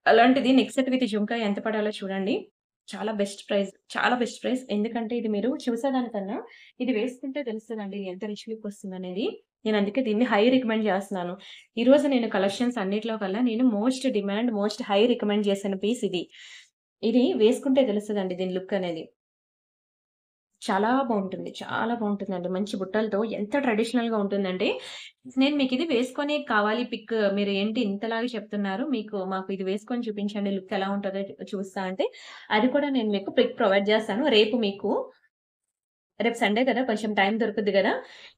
అలాంటిది నెక్ సెట్ విత్ జుంకా ఎంత పడాలో చూడండి. చాలా బెస్ట్ ప్రైస్. చాలా బెస్ట్ ప్రైస్. ఎందుకంటే ఇది మీరు చూసేదానికన్నా ఇది వేసుకుంటే తెలుస్తదండి ఎంత రిచ్ లుక్ వస్తుందనేది. నేను అందుకే దీన్ని హై రికమెండ్ చేస్తున్నాను. ఈరోజు నేను కలెక్షన్స్ అన్నిట్లో కల్లా నేను most demand, most high recommend చేసిన పీస్ ఇది. ఇది వేసుకుంటే తెలుస్తదండి దీని లుక్ అనేది. చాలా బావుంటుంది. చాలా బావుంటుందండి. మంచి బుట్టలతో ఎంత ట్రెడిషనల్‌గా ఉంటుందంటే, నేను మీకిది వేసుకొని కావాలి పిక్ మీరు ఏంటి ఇంతలాగా చెప్తున్నారు. మాకు ఇది వేసుకొని చూపించండి లుక్ ఎలా ఉంటదో చూస్తా అంటే, అది కూడా నేను మీకు పిక్ ప్రొవైడ్ చేస్తాను. రేపు సండే కదా! కొంచెం టైం దొరుకుద్ది గదా!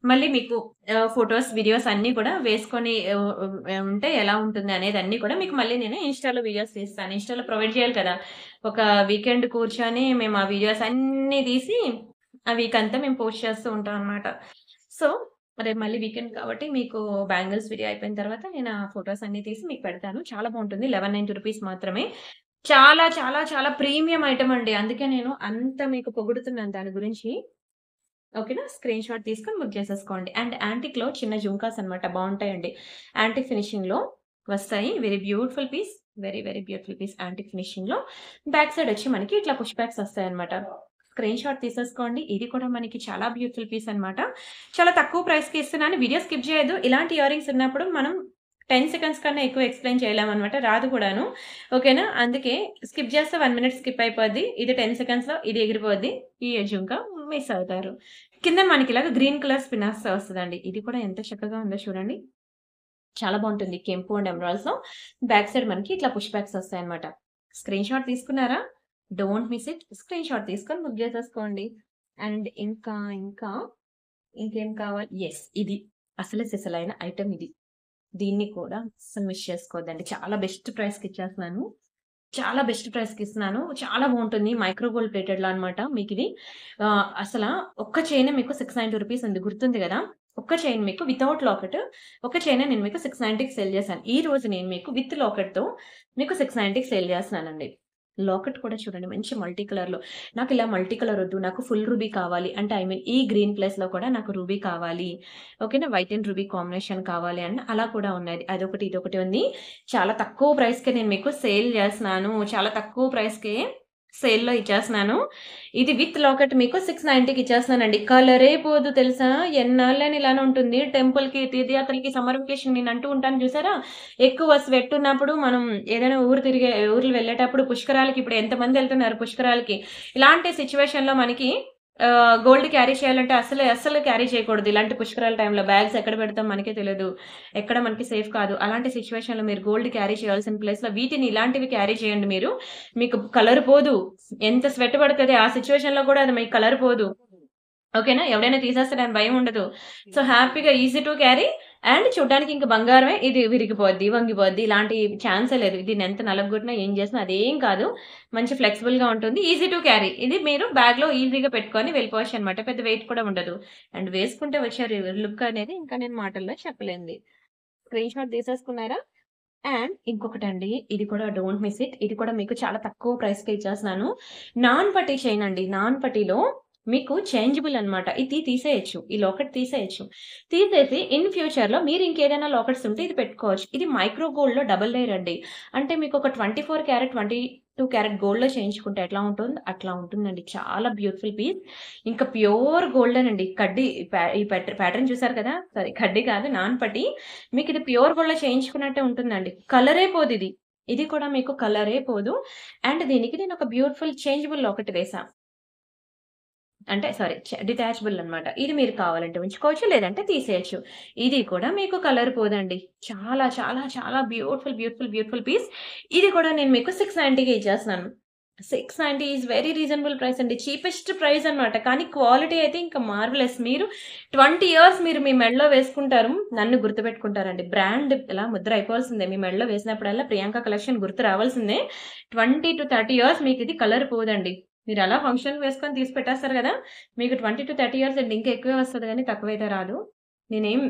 మళ్ళీ మీకు ఫోటోస్, వీడియోస్ అన్నీ కూడా వేసుకొని ఉంటే ఎలా ఉంటుంది అనేది అన్నీ కూడా మీకు మళ్ళీ నేను ఇన్‌స్టాలో వీడియోస్ తీస్తాను. ఇన్‌స్టాలో ప్రొవైడ్ చేయాలి కదా! ఒక వీకెండ్ కూర్చొని మేము ఆ వీడియోస్ అన్నీ తీసి ఆ వీక్ అంతా మేము పోస్ట్ చేస్తూ ఉంటాం అన్నమాట. సో, రేపు మళ్ళీ వీకెండ్ కాబట్టి మీకు బ్యాంగిల్స్ వీడియో అయిపోయిన తర్వాత నేను ఆ ఫోటోస్ అన్నీ తీసి మీకు పెడతాను. చాలా బావుంటుంది. ₹1190 మాత్రమే. చాలా చాలా చాలా ప్రీమియం ఐటెమ్ అండి. అందుకే నేను అంత మీకు పొగుడుతున్నాను దాని గురించి. ఓకేనా? స్క్రీన్ షాట్ తీసుకొని బుక్ చేసేసుకోండి. అండ్ యాంటిక్‌లో చిన్న జుంకాస్ అన్నమాట బావుంటాయండి. యాంటిక్ ఫినిషింగ్‌లో వస్తాయి. Very beautiful piece. Very, very beautiful piece antique ఫినిషింగ్‌లో. బ్యాక్ సైడ్ వచ్చి మనకి ఇట్లా పుష్ బ్యాక్స్ వస్తాయన్నమాట. స్క్రీన్ షాట్ తీసేసుకోండి. ఇది కూడా మనకి చాలా బ్యూటిఫుల్ పీస్ అన్నమాట. చాలా తక్కువ ప్రైస్‌కి ఇస్తున్నాను. వీడియో స్కిప్ చేయొద్దు. ఇలాంటి ఇయర్ రింగ్స్ ఉన్నప్పుడు మనం 10 సెకండ్స్ కన్నా ఎక్కువ ఎక్స్‌ప్లెయిన్ చేయలేమన్నమాట. రాదు కూడాను. ఓకేనా? అందుకే స్కిప్ చేస్తే 1 మినిట్ స్కిప్ అయిపోద్ది. ఇది 10 సెకండ్స్‌లో ఇది ఎగిరిపోద్ది. ఈ జుంకా మిస్ అవుతారు. కింద మనకిలాగా గ్రీన్ కలర్ స్పిన్నర్స్‌తో వస్తదండి. ఇది కూడా ఎంత చక్కగా ఉందో చూడండి. చాలా బావుంటుంది. కెంపు అండ్ ఎమరాల్డ్స్‌లో బ్యాక్ సైడ్ మనకి ఇట్లా పుష్ బ్యాక్స్ వస్తాయన్నమాట. స్క్రీన్ షాట్ తీసుకున్నారా? Don't miss it. Screen shot తీసుకొని బుక్ చేసేసుకోండి. అండ్ ఇంకా ఇంకేం కావాలి? యెస్. ఇది అసలు సిసలైన ఐటెమ్ ఇది. దీన్ని కూడా అస్సలు మిస్ చేసుకోవద్దండి. చాలా బెస్ట్ ప్రైస్‌కిచ్చేస్తున్నాను. చాలా బెస్ట్ ప్రైస్‌కిస్తున్నాను. చాలా బావుంటుంది. మైక్రో గోల్డ్ ప్లేటెడ్‌లో అన్నమాట మీకిది. అసల ఒక్క చైనే మీకు ₹690 ఉంది. గుర్తుంది గదా! ఒక్క చైన్ మీకు వితౌట్ లాకెట్ ఒక చైనే నేను మీకు 690కి సేల్ చేశాను. ఈ రోజు నేను మీకు విత్ లాకెట్‌తో మీకు 690కి సేల్ చేస్తున్నానండి. లాకెట్ కూడా చూడండి మంచి మల్టీ కలర్‌లో. నాకిలా మల్టీ కలర్ ఒద్దు. నాకు ఫుల్ రూబీ కావాలి. అంటే ఐ మీన్ ఈ గ్రీన్ ప్లేస్‌లో కూడా నాకు రూబీ కావాలి. ఓకేనా? వైట్ అండ్ రూబీ కాంబినేషన్ కావాలి అని అలా కూడా ఉన్నది. అదొకటి, ఇదొకటి ఉంది. చాలా తక్కువ ప్రైస్‌కే నేను మీకు సేల్ చేస్తున్నాను. చాలా తక్కువ ప్రైస్‌కే సేల్‌లో ఇచ్చేస్తున్నాను. ఇది విత్ లాకెట్ మీకు 690కి ఇచ్చేస్తున్నానండి. కలరే పోదు తెలుసా? ఎన్నాళ్ళని ఇలానే ఉంటుంది. టెంపుల్‌కి, తీర్థయాత్రలకి, సమ్మర్ వెకేషన్ నేను అంటూ ఉంటాను చూసారా? ఎక్కువ స్వెట్ ఉన్నప్పుడు మనం ఏదైనా ఊర్లు వెళ్ళేటప్పుడు పుష్కరాలకి ఇప్పుడు ఎంతమంది ఎళ్తున్నారు పుష్కరాలకి. ఇలాంటి సిట్యుయేషన్‌లో మనకి గోల్డ్ క్యారీ చేయాలంటే అస్సలు క్యారీ చేయకూడదు. ఇలాంటి పుష్కరాల టైంలో బ్యాగ్స్ ఎక్కడ పెడతాం మనకే తెలీదు. ఎక్కడ మనకి సేఫ్ కాదు. అలాంటి సిట్యుయేషన్‌లో మీరు గోల్డ్ క్యారీ చేయాల్సిన ప్లేస్‌లో వీటిని ఇలాంటివి క్యారీ చేయండి మీరు. మీకు కలర్ పోదు. ఎంత స్వెట్ పడతది ఆ సిట్యుయేషన్‌లో కూడా అది మీకు కలర్ పోదు. ఓకేనా? ఎవడైనా తీసేస్తాడని భయం ఉండదు. సో, హ్యాపీగా ఈజీ టు క్యారీ అండ్ చూడ్డానికి ఇంక బంగారమే. ఇది విరిగిపోద్ది, వంగిపోద్ది ఇలాంటి ఛాన్సే లేదు. దీన్నెంత నలగగొట్టినా, ఏం చేసినా అదేం కాదు. మంచి ఫ్లెక్సిబుల్‌గా ఉంటుంది. Easy to carry. ఇది మీరు బ్యాగ్‌లో ఈజీగా పెట్టుకొని వెళ్ళిపోవచ్చనమాట. పెద్ద వెయిట్ కూడా ఉండదు. అండ్ వేసుకుంటే వచ్చే లుక్ అనేది ఇంకా నేను మాటల్లో చెప్పలేనిది. స్క్రీన్ షాట్ తీసేసుకున్నారా? అండ్ ఇంకొకటండి. ఇది కూడా డోంట్ మిస్ ఇట్. ఇది కూడా మీకు చాలా తక్కువ ప్రైస్‌కే ఇచ్చేస్తున్నాను. నాన్ పట్టీ చైన్ అండి. నాన్ పట్టీలో మీకు చేంజబుల్ అనమాట. ఇది తీసేయొచ్చు. ఈ లాకెట్ తీసేయొచ్చు. తీసేసి ఇన్ ఫ్యూచర్‌లో మీరు ఇంకేదైనా లాకెట్స్ ఉంటే ఇది పెట్టుకోవచ్చు. ఇది మైక్రో గోల్డ్‌లో డబుల్ లేయర్ అండి. అంటే మీకు ఒక 24 క్యారెట్, 22 క్యారెట్ గోల్డ్‌లో చేయించుకుంటే ఎట్లా ఉంటుందో అట్లా ఉంటుందండి. చాలా బ్యూటిఫుల్ పీస్. ఇంకా ప్యూర్ గోల్డెన్ అండి. కడ్డీ ఈ ప్యాటర్న్ చూసారు కదా! సారీ కడ్డీ కాదు నాన్ పట్టీ. మీకు ఇది ప్యూర్ గోల్డ్‌లో చేయించుకున్నట్టే ఉంటుందండి. కలరే పోదు ఇది. ఇది కూడా మీకు కలరే పోదు. అండ్ దీనికి నేను ఒక బ్యూటిఫుల్ చేంజబుల్ లాకెట్ వేసా. అంటే సారీ డిటాచబుల్ అనమాట. ఇది మీరు కావాలంటే ఉంచుకోవచ్చు. లేదంటే తీసేయొచ్చు. ఇది కూడా మీకు కలర్ పోదండి. చాలా చాలా చాలా బ్యూటిఫుల్ పీస్. ఇది కూడా నేను మీకు 690కి ఇచ్చేస్తున్నాను. 690 ఈస్ వెరీ రీజనబుల్ ప్రైస్ అండి. చీపెస్ట్ ప్రైస్ అనమాట. కానీ క్వాలిటీ అయితే ఇంకా మార్వెలస్. మీరు 20 ఇయర్స్ మీరు మీ మెడలో వేసుకుంటారు. నన్ను గుర్తుపెట్టుకుంటారండి. బ్రాండ్ ఇలా ముద్ర అయిపోవాల్సిందే. మీ మెడలో వేసినప్పుడల్లా ప్రియాంక కలెక్షన్ గుర్తు రావాల్సిందే. 20-30 ఇయర్స్ మీకిది కలర్ పోదండి. మీరలా ఫంక్షన్‌కి వేసుకొని తీసి పెట్టేస్తారు గదా! మీకు 20-30 ఇయర్స్ అండి. ఇంకా ఎక్కువే వస్తది గానీ తక్కువైతే రాదు. నేనేం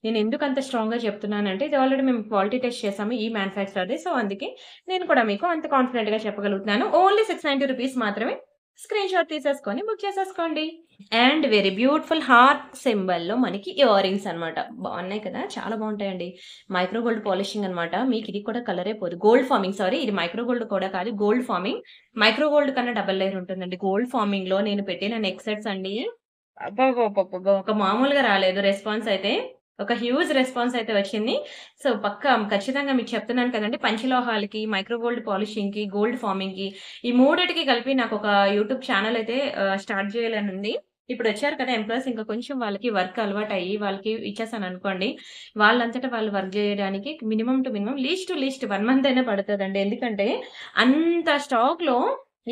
నేనెందుకంత స్ట్రాంగ్‌గా చెప్తున్నానంటే ఇది ఆల్రెడీ మేము క్వాలిటీ టెస్ట్ చేసాము ఈ మ్యానుఫ్యాక్చరర్‌ది. సో, అందుకే నేను కూడా మీకు అంత కాన్ఫిడెంట్‌గా చెప్పగలుగుతున్నాను. ఓన్లీ 690 రూపీస్ మాత్రమే. స్క్రీన్ షాట్ తీసేసుకొని బుక్ చేసేసుకోండి. అండ్ వెరీ బ్యూటిఫుల్ హార్ట్ సింబల్‌లో మనకి ఇయర్ రింగ్స్ అనమాట. బావున్నాయి కదా! చాలా బావుంటాయండి. మైక్రో గోల్డ్ పాలిషింగ్ అనమాట. మీకిది కూడా కలరే పోదు. గోల్డ్ ఫార్మింగ్ సారీ ఇది మైక్రో గోల్డ్ కూడా కాదు. Gold farming. మైక్రో గోల్డ్ కన్నా డబుల్ లేయర్ ఉంటుందండి. గోల్డ్ ఫార్మింగ్‌లో నేను పెట్టిన నెక్ సెట్స్ అండి. అబ్బబ్బబ్బబ్బబ్బా! ఒక మామూలుగా రాలేదు రెస్పాన్స్ అయితే. ఒక హ్యూజ్ రెస్పాన్స్ అయితే వచ్చింది. సో, పక్కా ఖచ్చితంగా మీకు చెప్తున్నాను కదండీ! పంచలోహాలకి, మైక్రో గోల్డ్ పాలిషింగ్‌కి, గోల్డ్ ఫార్మింగ్‌కి ఈ మూడిటికి కలిపి నాకొక యూట్యూబ్ ఛానెల్ అయితే స్టార్ట్ చేయాలనుంది. ఇప్పుడొచ్చారు కదా! ఎంప్లాయీస్ ఇంకా కొంచెం వాళ్ళకి వర్క్ అలవాటయ్యి వాళ్ళకి ఇచ్చేసాననుకోండి. వాళ్ళంతట వాళ్ళు వర్క్ జేయడానికి minimum to minimum least to least 1 month అయినా పడతదండి. ఎందుకంటే అంత స్టాక్‌లో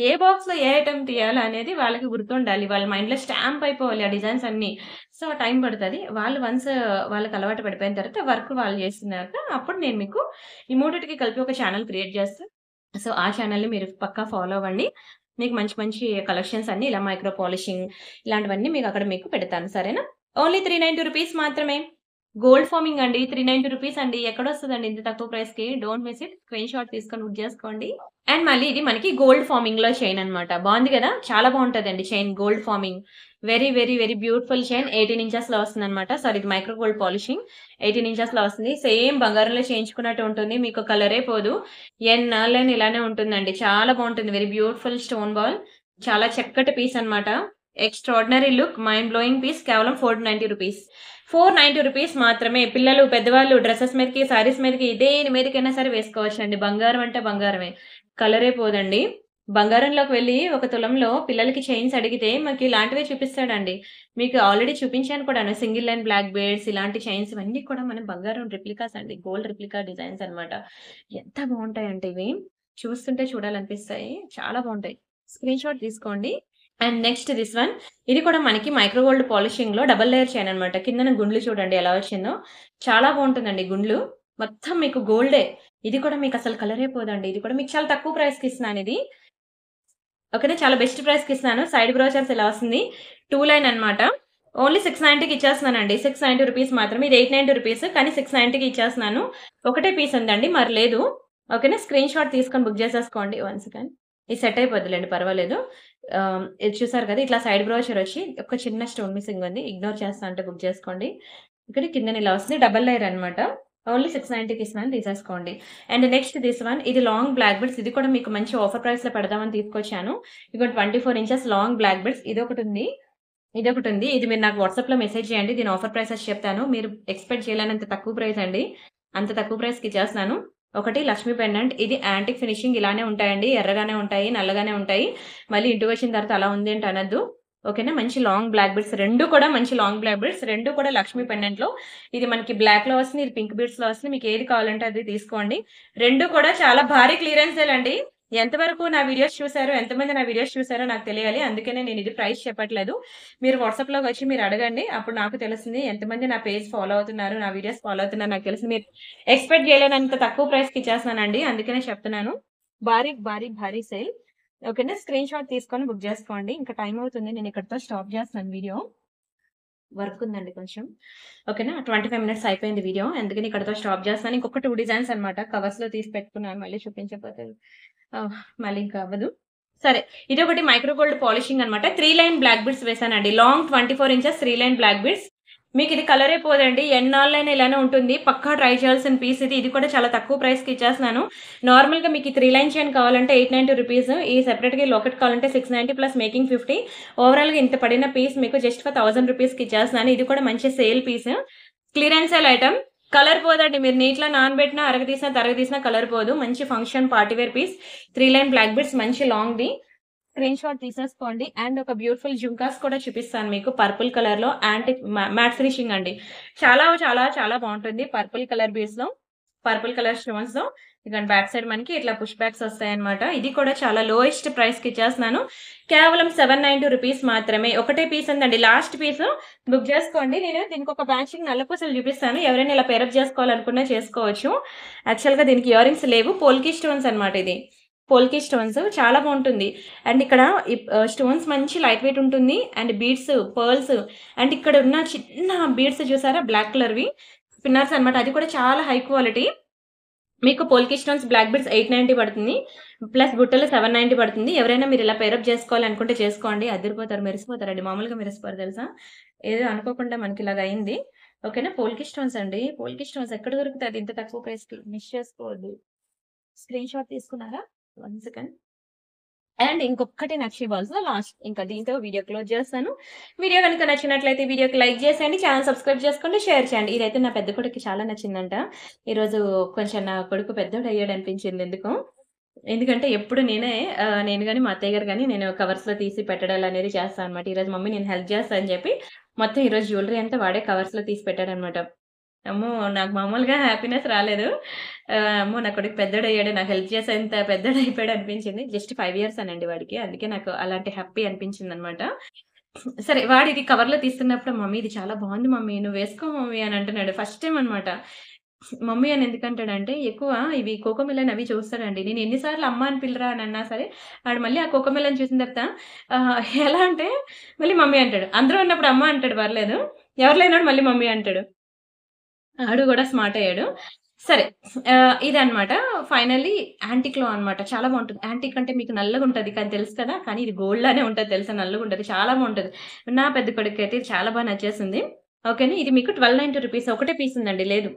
ఏ బాక్స్‌లో ఏ ఐటెమ్ తీయాలా అనేది వాళ్ళకి గుర్తుండాలి. వాళ్ళ మైండ్‌లో స్టాంప్ అయిపోవాలి ఆ డిజైన్స్ అన్నీ. సో, టైం పడతది. వాళ్ళు వన్స్ వాళ్ళకి అలవాటు పడిపోయిన తర్వాత వర్క్ వాళ్ళు చేస్తున్నాక అప్పుడు నేను మీకు ఈ మూడిటికి కలిపి ఒక ఛానెల్ క్రియేట్ చేస్తా. సో, ఆ ఛానెల్‌ని మీరు పక్కా ఫాలో అవ్వండి. మీకు మంచి మంచి కలెక్షన్స్ అన్నీ ఇలా మైక్రో పాలిషింగ్ ఇలాంటివన్నీ మీకు పెడతాను. సరేనా? ఓన్లీ 390 రూపీస్ మాత్రమే. గోల్డ్ ఫార్మింగ్ అండి. 390 రూపీస్ అండి. ఎక్కడొస్తదండి ఇంత తక్కువ ప్రైస్‌కి. Don't miss it. Screen shot తీసుకొని బుక్ చేసుకోండి. అండ్ మళ్ళీ ఇది మనకి గోల్డ్ ఫార్మింగ్‌లో చైన్ అన్నమాట. బావుంది గదా! చాలా బావుంటదండి chain gold farming. Very beautiful chain 18 ఇంచెస్‌లో వస్తుందన్నమాట. సారీ ఇది మైక్రో గోల్డ్ పాలిషింగ్. 18 ఇంచెస్‌లో వస్తుంది. సేమ్ బంగారంలో చేయించుకున్నట్టు ఉంటుంది. మీకు కలరే పోదు. ఎన్నాళ్ళైనా ఇలానే ఉంటుందండి. చాలా బావుంటుంది. Very beautiful stone ball. చాలా చక్కటి పీస్ అన్నమాట. Extraordinary look mind blowing piece కేవలం 490 రూపీస్. 490 రూపీస్ మాత్రమే. పిల్లలు, పెద్దవాళ్ళు డ్రెసెస్ మీదకి, సారీస్ మీదకి దేని మీదకైనా సరే వేసుకోవచ్చండి. బంగారం అంటే బంగారమే. కలరే పోదండి. బంగారంలోకి వెళ్లి ఒక తులంలో పిల్లలకి చైన్స్ అడిగితే మాకు ఇలాంటివే చూపిస్తాడండి. మీకు ఆల్రెడీ చూపించాను కూడాను. సింగిల్ లైన్ బ్లాక్ బీడ్స్ ఇలాంటి చైన్స్ ఇవన్నీ కూడా మన బంగారం రిప్లికాస్ అండి. గోల్డ్ రిప్లికా డిజైన్స్ అన్నమాట. ఎంత బావుంటాయంటే ఇవి. చూస్తుంటే చూడాలనిపిస్తాయి. చాలా బావుంటాయి. స్క్రీన్ షాట్ తీసుకోండి. And next this one. ఇది కూడా మనకి మైక్రో గోల్డ్ పాలిషింగ్‌లో డబుల్ లేయర్ చైన్ అన్నమాట. కిందన గుండ్లు చూడండి ఎలా వచ్చిందో. చాలా బావుంటుందండి గుండ్లు. మొత్తం మీకు గోల్డే. ఇది కూడా మీకసలు కలరే పోదండి. ఇది కూడా మీకు చాలా తక్కువ ప్రైస్‌కి ఇస్తున్నానిది. ఓకేనా. చాలా బెస్ట్ ప్రైస్‌కి ఇస్తున్నాను. సైడ్ బ్రోచర్స్ ఇలా వస్తుంది. 2 లైన్ అన్నమాట. ఓన్లీ 690కి ఇచ్చేస్తున్నానండి. 690 రూపీస్ మాత్రమే. ఇది 890 రూపీస్ కానీ 690కి ఇచ్చేస్తున్నాను. ఒకటే పీస్ ఉందండి. మరి లేదు. ఓకేనా. స్క్రీన్ షాట్ తీసుకొని బుక్ చేసేసుకోండి. One second. ఇది సెట్ అయిపోద్దిలెండి పర్వాలేదు. ఇది చూసారు కదా! ఇట్లా సైడ్ బ్రోచర్ వచ్చి ఒక చిన్న స్టోన్ మిస్సింగ్ ఉంది. ఇగ్నోర్ చేస్తా అంటే బుక్ చేసుకోండి. ఇక్కడ కిందన ఇలా వస్తుంది. డబుల్ లేయర్ అన్నమాట. ఓన్లీ 690కి ఇస్తున్నాను తీసేసుకోండి. And next this one. ఇది లాంగ్ బ్లాక్ బీడ్స్. ఇది కూడా మీకు మంచి ఆఫర్ ప్రైస్‌లో పెడదామని తీసుకొచ్చాను. ఇదిగో 24 ఇంచెస్ లాంగ్ బ్లాక్ బీడ్స్ ఇదొకటుంది. ఇదొకటుంది. ఇది మీరు నాకు వాట్సాప్‌లో మెసేజ్ చేయండి. దీని ఆఫర్ ప్రైసెస్ చెప్తాను. మీరు ఎక్స్‌పెక్ట్ చేయలేనంత తక్కువ ప్రైస్ అండి. అంత తక్కువ ప్రైస్‌కి ఇచ్చేస్తున్నాను. ఒకటి లక్ష్మీ పెండెంట్. ఇది యాంటిక్ ఫినిషింగ్ ఇలానే ఉంటాయండి. ఎర్రగానే ఉంటాయి, నల్లగానే ఉంటాయి. మళ్ళీ ఇంటికొచ్చిన తర్వాత అలా ఉంది అంటే అనొద్దు. ఓకేనా. మంచి లాంగ్ బ్లాక్ బీడ్స్ 2 కూడా మంచి లాంగ్ బ్లాక్ బీడ్స్ 2 కూడా లక్ష్మీ పెండెంట్‌లో. ఇది మనకి బ్లాక్‌లో వస్తుంది. ఇది పింక్ బీడ్స్‌లో వస్తుంది. మీకు ఏది కావాలంటే అది తీసుకోండి. 2 కూడా చాలా భారీ క్లియరెన్స్ సేలండి. ఎంతవరకు నా వీడియోస్ చూసారో, ఎంతమంది నా వీడియోస్ చూసారో నాకు తెలియాలి. అందుకనే నేను ఇది ప్రైస్ చెప్పట్లేదు. మీరు వాట్సాప్‌లోకి వచ్చి మీరు అడగండి. అప్పుడు నాకు తెలుస్తుంది ఎంతమంది నా పేజ్ ఫాలో అవుతున్నారు, నా వీడియోస్ ఫాలో అవుతున్నారు నాకు తెలుస్తుంది. మీరు ఎక్స్‌పెక్ట్ చేయలేనంత తక్కువ ప్రైస్‌కి ఇచ్చేస్తున్నానండి. అందుకనే చెప్తున్నాను. భారీ సేల్. ఓకేనా. స్క్రీన్ షాట్ తీసుకొని బుక్ చేసుకోండి. ఇంకా టైం అవుతుంది. నేను ఇక్కడితో స్టాప్ చేస్తున్నాను వీడియో. వర్క్ ఉందండి కొంచెం. ఓకేనా. 25 మినిట్స్ అయిపోయింది వీడియో. అందుకని ఇక్కడితో స్టాప్ చేస్తున్నాను. ఇంకొక 2 డిజైన్స్ అన్నమాట. కవర్స్‌లో తీసి పెట్టుకున్నాను. మళ్ళీ చూపించకపోతే మళ్ళీ ఇంకా అవ్వదు. సరే. ఇదొకటి మైక్రో గోల్డ్ పాలిషింగ్ అన్నమాట. 3 లైన్ బ్లాక్ బీడ్స్ వేశానండి. Long 24 inches 3 line black beads. మీకిది కలరే పోదండి. ఎన్నాళ్ళైనా ఇలానే ఉంటుంది. పక్కా ట్రై చేయాల్సిన పీస్ ఇది. ఇది కూడా చాలా తక్కువ ప్రైస్‌కి ఇచ్చేస్తున్నాను. నార్మల్‌గా మీకు ఈ 3 లైన్ చైన్ కావాలంటే ₹890. ఈ సెపరేట్‌గా ఈ లాకెట్ కావాలంటే 690 ప్లస్ మేకింగ్ 50. ఓవరాల్‌గా ఇంత పడిన పీస్ మీకు జస్ట్ ఫర్ ₹1000కి ఇచ్చేస్తున్నాను. ఇది కూడా మంచి sale piece. Clearance sale item. Colour పోదండి. మీరు నీటిలో నానబెట్టినా, అరగదీసినా, తరగదీసినా కలర్ పోదు. మంచి function party wear piece. 3 line black beads మంచి లాంగ్‌ది. స్క్రీన్ షాట్ తీసేసుకోండి. అండ్ ఒక బ్యూటిఫుల్ జుంకాస్ కూడా చూపిస్తాను మీకు పర్పుల్ కలర్‌లో యాంటిక్ మ్యాట్ ఫినిషింగ్ అండి. చాలా బావుంటుంది. పర్పుల్ కలర్ బీడ్స్‌లో, పర్పుల్ కలర్ స్టోన్స్‌లో. ఇదిగోండి బ్యాక్ సైడ్ మనకి ఇట్లా పుష్ బ్యాక్స్ వస్తాయన్నమాట. ఇది కూడా చాలా లోయెస్ట్ ప్రైస్‌కి ఇచ్చేస్తున్నాను. కేవలం ₹790 మాత్రమే. ఒకటే పీస్ ఉందండి. లాస్ట్ పీస్ బుక్ చేసుకోండి. నేను దీనికి ఒక మ్యాచింగ్ నల్ల పూసలు చూపిస్తాను. ఎవరైనా ఇలా పేరప్ చేసుకోవాలనుకున్నా చేసుకోవచ్చు. యాక్చువల్‌గా దీనికి ఇయర్ రింగ్స్ లేవు. పోల్కి స్టోన్స్ అన్నమాట ఇది. పోల్కి స్టోన్స్ చాలా బావుంటుంది. అండ్ ఇక్కడ స్టోన్స్ మంచి లైట్ వెయిట్ ఉంటుంది. అండ్ బీడ్స్, పర్ల్స్ అండ్ ఇక్కడ ఉన్న చిన్న బీడ్స్ చూసారా బ్లాక్ కలర్‌వి స్పిన్నర్స్ అన్నమాట. అది కూడా చాలా హై క్వాలిటీ. మీకు పోల్కి స్టోన్స్ బ్లాక్ బీడ్స్ 890 పడుతుంది. ప్లస్ బుట్టలు 790 పడుతుంది. ఎవరైనా మీరు ఇలా పేరప్ చేసుకోవాలనుకుంటే చేసుకోండి. అదిరిపోతారు, మెరిసిపోతారండి. మామూలుగా మెరిసిపోరు తెలుసా? ఏదో అనుకోకుండా మనకి ఇలాగ అయింది. ఓకేనా. పోల్కి స్టోన్స్ అండి. పోల్కి స్టోన్స్ ఎక్కడ దొరుకుతది ఇంత తక్కువ ప్రైస్‌కి? మిస్ చేసుకోవద్దు. స్క్రీన్ షాట్ తీసుకున్నారా? 1 సెకండ్. అండ్ ఇంకొక్కటి నక్షి బాల్స్‌లో లాస్ట్. ఇంకా దీంతో వీడియో క్లోజ్ చేస్తాను. వీడియో గనుక నచ్చినట్లయితే వీడియోకి లైక్ చేసేయండి. ఛానెల్ సబ్స్క్రైబ్ చేసుకోండి. షేర్ చేయండి. ఇదైతే నా పెద్ద కొడుక్కి చాలా నచ్చిందంట. ఈరోజు కొంచెం నా కొడుకు పెద్దోడయ్యాడనిపించింది ఎందుకో. ఎందుకంటే ఎప్పుడు నేను గాని, మా అత్తయ్య గారు గాని నేను కవర్స్‌లో తీసి పెట్టడాలనేది చేస్తా అనమాట. ఈరోజు మమ్మీ నేను హెల్ప్ చేస్తా అని చెప్పి మొత్తం ఈరోజు జ్యువెల్లరీ అంతా వాడే కవర్స్‌లో తీసి పెట్టాడనమాట. అమ్మో! నాకు మామూలుగా హ్యాపీనెస్ రాలేదు. అమ్మో! నా కొడుకు పెద్దోడయ్యాడు. నాకు హెల్ప్ చేసేంత పెద్దోడయిపోయాడు అనిపించింది. జస్ట్ 5 ఇయర్స్ అనండి వాడికి. అందుకే నాకు అలాంటి హ్యాపీ అనిపించిందనమాట. సరే వాడిది కవర్‌లో తీస్తున్నప్పుడు, "మమ్మీ ఇది చాలా బావుంది మమ్మీ. నువ్వు వేసుకో మమ్మీ" అని అంటున్నాడు. ఫస్ట్ టైమ్ అనమాట. మమ్మీ అని ఎందుకంటాడంటే, ఎక్కువ ఇవి కోకోమిలన్ అవి చూస్తాడండి. నేను ఎన్ని సార్లు అమ్మ అని పిలరా అని అన్నా సరే, ఆడు మళ్ళీ ఆ కోకోమిలన్ చూసిన తర్వాత ఎలా అంటే మళ్ళీ మమ్మీ అంటాడు. అందరూ ఉన్నప్పుడు అమ్మ అంటాడు పర్లేదు. ఎవరు లేనప్పుడు మళ్ళీ మమ్మీ అంటాడు. ఆడు గూడా స్మార్ట్ అయ్యాడు. సరే. ఇదనమాట. ఫైనల్లీ యాంటిక్‌లో అనమాట. చాలా బావుంటుంది. యాంటిక్ అంటే మీకు నల్లగుంటది కానీ తెలుసు కదా! కానీ ఇది గోల్డ్ లానే ఉంటది తెలుసా? నల్లగుంటది. చాలా బావుంటది. నా పెద్ద కొడుకైతే ఇది చాలా నచ్చేసింది. ఓకేనా. ఇది మీకు ₹1290 ఒకటే పీస్ ఉందండి. లేదు.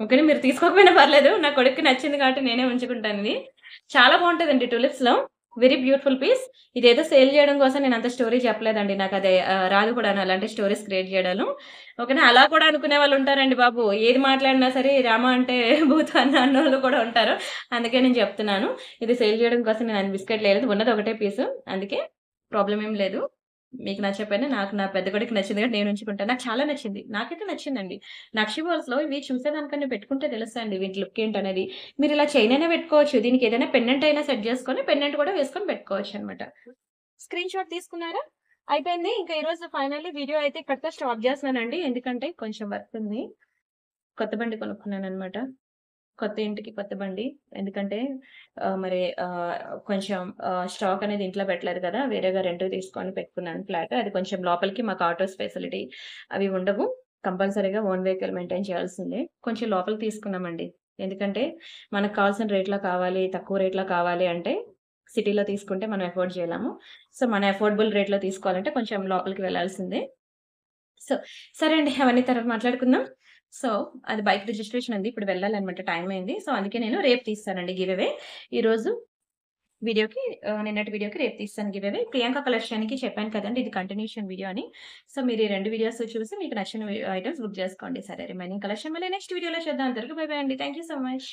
ఓకేనా. మీరు తీసుకోకపోయినా పర్లేదు. నా కొడుక్కి నచ్చింది కాబట్టి నేనే ఉంచుకుంటానిది. చాలా బావుంటదండి టులిప్స్‌లో. Very beautiful piece. ఇదేదో సేల్ జేయడం కోసం నేనంత స్టోరీ చెప్పలేదండి. నాకది రాదు కూడాను అలాంటి స్టోరీస్ క్రియేట్ జేయడాలు. ఓకేనా. అలా కూడా అనుకునే వాళ్ళుంటారండి బాబు. ఏది మాట్లాడినా సరే రామ అంటే భూతు అన్నోళ్ళు కూడా ఉంటారు. అందుకే నేను చెప్తున్నాను. ఇది సేల్ జేయడం కోసం నేను అన్ని బిస్కెట్‌లేయలేదు. ఉన్నది ఒకటే పీసు. అందుకే ప్రాబ్లమ్ ఏం లేదు. మీకు నచ్చకపోయినా నాకు నా పెద్ద కొడుకుకి నచ్చింది కాబట్టి నేను ఉంచుకుంటాను. నాకు చాలా నచ్చింది. నాకైతే నచ్చిందండి. నక్షి బాల్స్‌లో ఇవి చూసేదానికన్నా పెట్టుకుంటే తెలుస్తదండి వీటి లుక్ ఏంటనేది. మీరిలా చైన్ అయినా పెట్టుకోవచ్చు. దీనికి ఏదైనా పెండెంట్ అయినా సెట్ చేసుకొని పెండెంట్ కూడా వేసుకొని పెట్టుకోవచ్చనమాట. స్క్రీన్ షాట్ తీసుకున్నారా? అయిపోయింది. ఇంకా ఈరోజు ఫైనల్లీ వీడియో అయితే ఇక్కడితో స్టాప్ చేస్తున్నానండి. ఎందుకంటే కొంచెం వర్క్ ఉంది. కొత్త బండి కొనుక్కున్నాననమాట. కొత్త ఇంటికి కొత్త బండి. ఎందుకంటే మరి కొంచెం స్టాక్ అనేది ఇంట్లో పెట్టలేదు కదా! వేరేగా రెంట్‌కి తీసుకొని పెట్టుకున్నాను ఫ్లాట్. అది కొంచెం లోపలికి మాకు ఆటోస్ ఫెసిలిటీ అవి ఉండవు. కంపల్సరీగా ఓన్ వెహికల్ మెయింటైన్ చేయాల్సిందే. కొంచెం లోపలికి తీసుకున్నామండి. ఎందుకంటే మనకు కావాల్సిన రేట్‌లో కావాలి, తక్కువ రేట్‌లో కావాలి అంటే సిటీలో తీసుకుంటే మనం అఫోర్డ్ చేయలేము. సో, మన అఫోర్డబుల్ రేట్‌లో తీసుకోవాలంటే కొంచెం లోపలికి వెళ్ళాల్సిందే. సో, సరే అండి. అవన్నీ తర్వాత మాట్లాడుకుందాం. సో, అది బైక్ రిజిస్ట్రేషన్ ఉంది. ఇప్పుడు వెళ్ళాలనమాట. టైం అయింది. సో, అందుకే నేను రేపు తీస్తానండి గివ్ అవే. ఈరోజు వీడియోకి నిన్నటి వీడియోకి రేపు తీస్తాను గివ్ అవే. ప్రియాంక కలెక్షన్‌కి చెప్పాను కదండీ! ఇది కంటిన్యూషన్ వీడియో అని. సో, మీరు ఈ 2 వీడియోస్ చూసి మీకు నచ్చిన ఐటెమ్స్ బుక్ చేసుకోండి. సరే రిమైనింగ్ కలెక్షన్ మళ్ళీ నెక్స్ట్ వీడియోలో చూద్దాం. అందరికి బై బై అండి. Thank you so much.